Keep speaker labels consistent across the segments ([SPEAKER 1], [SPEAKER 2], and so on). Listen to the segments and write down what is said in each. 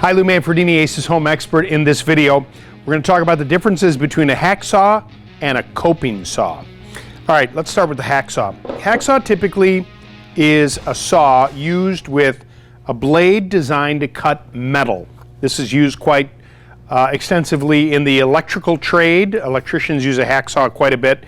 [SPEAKER 1] Hi, Lou Manfredini, Ace's Home Expert. In this video, we're going to talk about the differences between a hacksaw and a coping saw. All right, let's start with the hacksaw. Hacksaw typically is a saw used with a blade designed to cut metal. This is used quite extensively in the electrical trade. Electricians use a hacksaw quite a bit,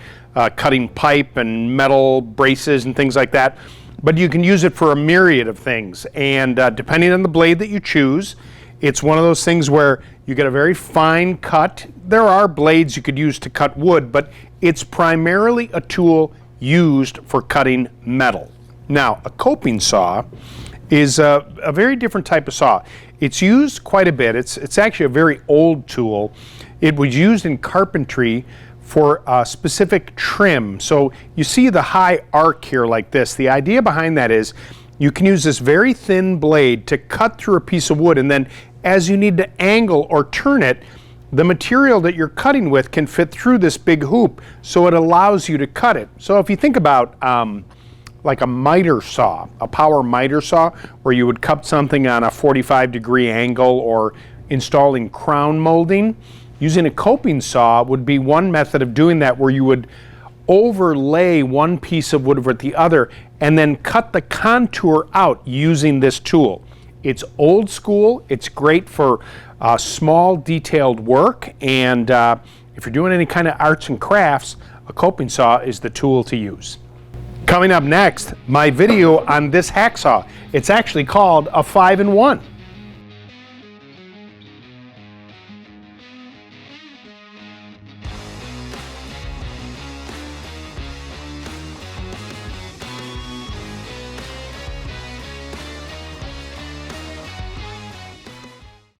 [SPEAKER 1] cutting pipe and metal braces and things like that. But you can use it for a myriad of things, and depending on the blade that you choose, it's one of those things where you get a very fine cut. There are blades you could use to cut wood, but it's primarily a tool used for cutting metal. Now, a coping saw is a very different type of saw. It's used quite a bit. It's actually a very old tool. It was used in carpentry for a specific trim. So you see the high arc here like this. The idea behind that is you can use this very thin blade to cut through a piece of wood, and then as you need to angle or turn it, the material that you're cutting with can fit through this big hoop, so it allows you to cut it. So if you think about like a miter saw, a power miter saw, where you would cut something on a 45-degree angle or installing crown molding, using a coping saw would be one method of doing that, where you would overlay one piece of wood with the other and then cut the contour out using this tool. It's old school. It's great for small detailed work, and if you're doing any kind of arts and crafts, a coping saw is the tool to use. Coming up next, my video on this hacksaw. It's actually called a 5-in-1.